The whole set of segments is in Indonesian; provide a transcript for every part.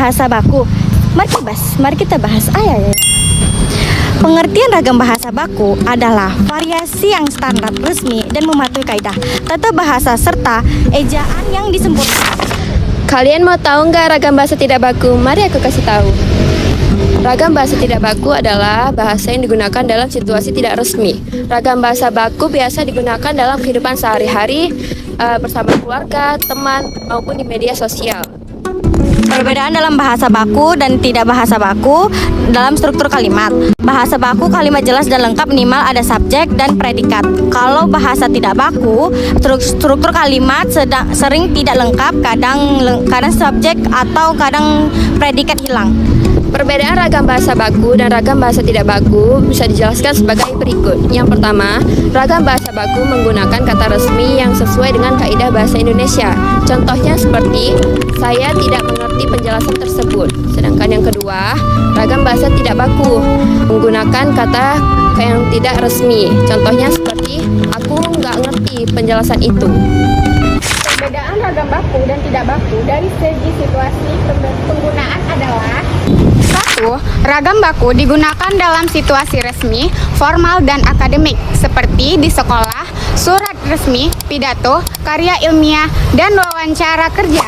bahasa baku. Mari kita bahas. Ayo. Pengertian ragam bahasa baku adalah variasi yang standar, resmi, dan mematuhi kaidah tata bahasa serta ejaan yang disempurnakan. Kalian mau tahu nggak ragam bahasa tidak baku? Mari aku kasih tahu. Ragam bahasa tidak baku adalah bahasa yang digunakan dalam situasi tidak resmi. Ragam bahasa baku biasa digunakan dalam kehidupan sehari-hari, bersama keluarga, teman, maupun di media sosial. Perbedaan dalam bahasa baku dan tidak bahasa baku dalam struktur kalimat. Bahasa baku kalimat jelas dan lengkap, minimal ada subjek dan predikat. Kalau bahasa tidak baku, struktur kalimat sering tidak lengkap, kadang subjek atau kadang predikat hilang. Perbedaan ragam bahasa baku dan ragam bahasa tidak baku bisa dijelaskan sebagai berikut. Yang pertama, ragam bahasa baku menggunakan kata resmi yang sesuai dengan kaidah bahasa Indonesia. Contohnya seperti, saya tidak mengerti penjelasan tersebut. Sedangkan yang kedua, ragam bahasa tidak baku menggunakan kata yang tidak resmi. Contohnya seperti, aku nggak ngerti penjelasan itu. Perbedaan ragam baku dan tidak baku dari segi situasi penggunaan adalah: 1. Ragam baku digunakan dalam situasi resmi, formal, dan akademik seperti di sekolah, surat resmi, pidato, karya ilmiah, dan wawancara kerja.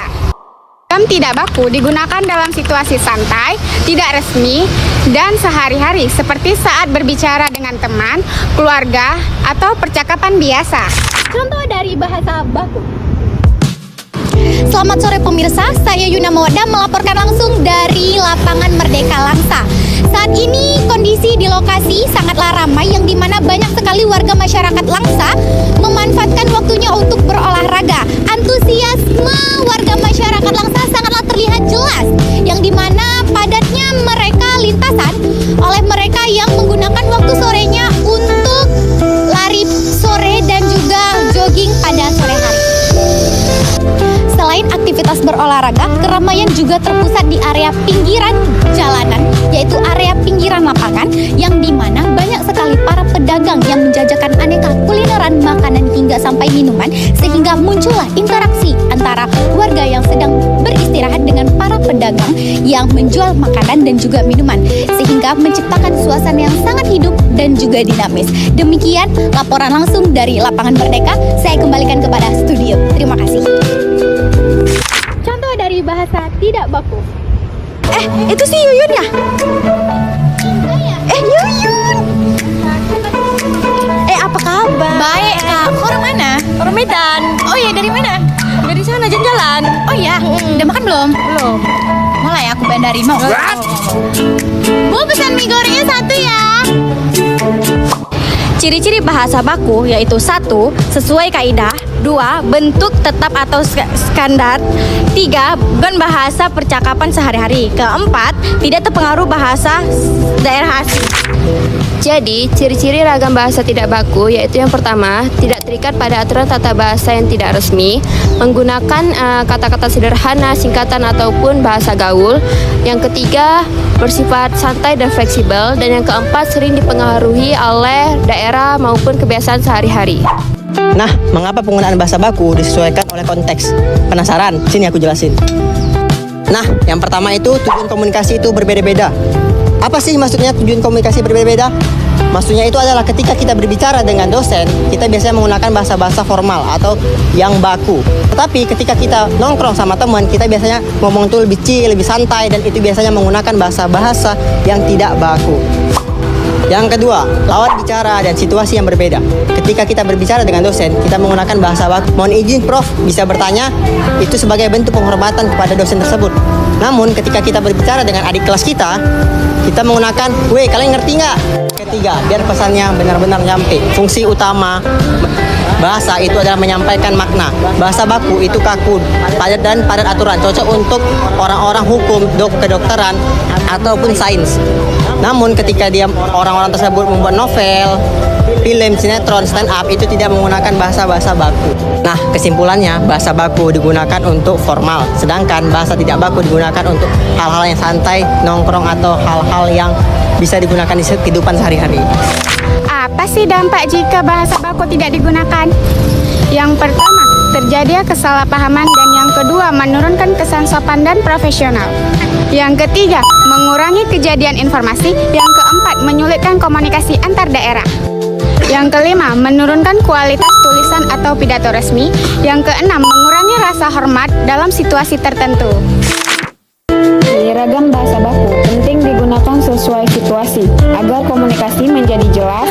Ragam tidak baku digunakan dalam situasi santai, tidak resmi, dan sehari-hari seperti saat berbicara dengan teman, keluarga, atau percakapan biasa. Contoh dari bahasa baku. Selamat sore pemirsa, saya Yuna Mawaddah melaporkan langsung dari lapangan Merdeka Langsa. Saat ini kondisi di lokasi sangatlah ramai, yang dimana banyak sekali warga masyarakat Langsa memanfaatkan waktunya untuk berolahraga. Antusiasme warga masyarakat Langsa sangatlah terlihat jelas, yang dimana padatnya mereka lintasan oleh mereka yang menggunakan waktu sorenya untuk lari sore dan juga jogging pada sore hari. Selain aktivitas berolahraga, keramaian juga terpusat di area pinggiran jalanan, yaitu area pinggiran lapangan, yang dimana banyak sekali para pedagang yang menjajakan aneka kulineran, makanan hingga sampai minuman, sehingga muncullah interaksi antara warga yang sedang beristirahat dengan para pedagang yang menjual makanan dan juga minuman, sehingga menciptakan suasana yang sangat hidup dan juga dinamis. Demikian laporan langsung dari lapangan Merdeka, saya kembalikan kepada studio. Terima kasih. Contoh dari bahasa tidak baku. Itu si Yuyun ya? Yuyun. Apa kabar? Baik kak, kau orang mana? Orang Medan. Oh iya, dari mana? Dari sana jalan-jalan. Oh iya, udah makan belum? Belum. Mulai aku bandari mau. Bu, pesan mie gorengnya 1 ya. Ciri-ciri bahasa baku yaitu 1. Sesuai kaidah. 2. Bentuk tetap atau standar. 3. Bukan bahasa percakapan sehari-hari. 4. Tidak terpengaruh bahasa daerah asing. Jadi, ciri-ciri ragam bahasa tidak baku yaitu yang pertama, tidak terikat pada aturan tata bahasa yang tidak resmi, menggunakan kata-kata sederhana, singkatan ataupun bahasa gaul. Yang ketiga, bersifat santai dan fleksibel. Dan yang keempat, sering dipengaruhi oleh daerah maupun kebiasaan sehari-hari. Nah, mengapa penggunaan bahasa baku disesuaikan oleh konteks? Penasaran? Sini aku jelasin. Nah, yang pertama itu tujuan komunikasi itu berbeda-beda. Apa sih maksudnya tujuan komunikasi berbeda-beda? Maksudnya itu adalah ketika kita berbicara dengan dosen, kita biasanya menggunakan bahasa-bahasa formal atau yang baku. Tetapi ketika kita nongkrong sama teman, kita biasanya ngomong tuh lebih chill, lebih santai, dan itu biasanya menggunakan bahasa-bahasa yang tidak baku. Yang kedua, lawan bicara dan situasi yang berbeda. Ketika kita berbicara dengan dosen, kita menggunakan bahasa baku. Mohon izin Prof, bisa bertanya? Itu sebagai bentuk penghormatan kepada dosen tersebut. Namun ketika kita berbicara dengan adik kelas kita menggunakan, weh kalian ngerti nggak? Ketiga, biar pesannya benar-benar nyampe. Fungsi utama bahasa itu adalah menyampaikan makna. Bahasa baku itu kaku, padat dan padat aturan, cocok untuk orang-orang hukum, kedokteran, ataupun sains. Namun ketika orang-orang tersebut membuat novel, film, sinetron, stand up, itu tidak menggunakan bahasa-bahasa baku. Nah, kesimpulannya bahasa baku digunakan untuk formal, sedangkan bahasa tidak baku digunakan untuk hal-hal yang santai, nongkrong, atau hal-hal yang bisa digunakan di kehidupan sehari-hari. Apa sih dampak jika bahasa baku tidak digunakan? Yang pertama, terjadinya kesalahpahaman, dan yang kedua, menurunkan kesan sopan dan profesional. Yang ketiga, mengurangi kejadian informasi. Yang keempat, menyulitkan komunikasi antar daerah. Yang kelima, menurunkan kualitas tulisan atau pidato resmi. Yang keenam, mengurangi rasa hormat dalam situasi tertentu. Ragam bahasa baku penting digunakan sesuai situasi agar komunikasi menjadi jelas,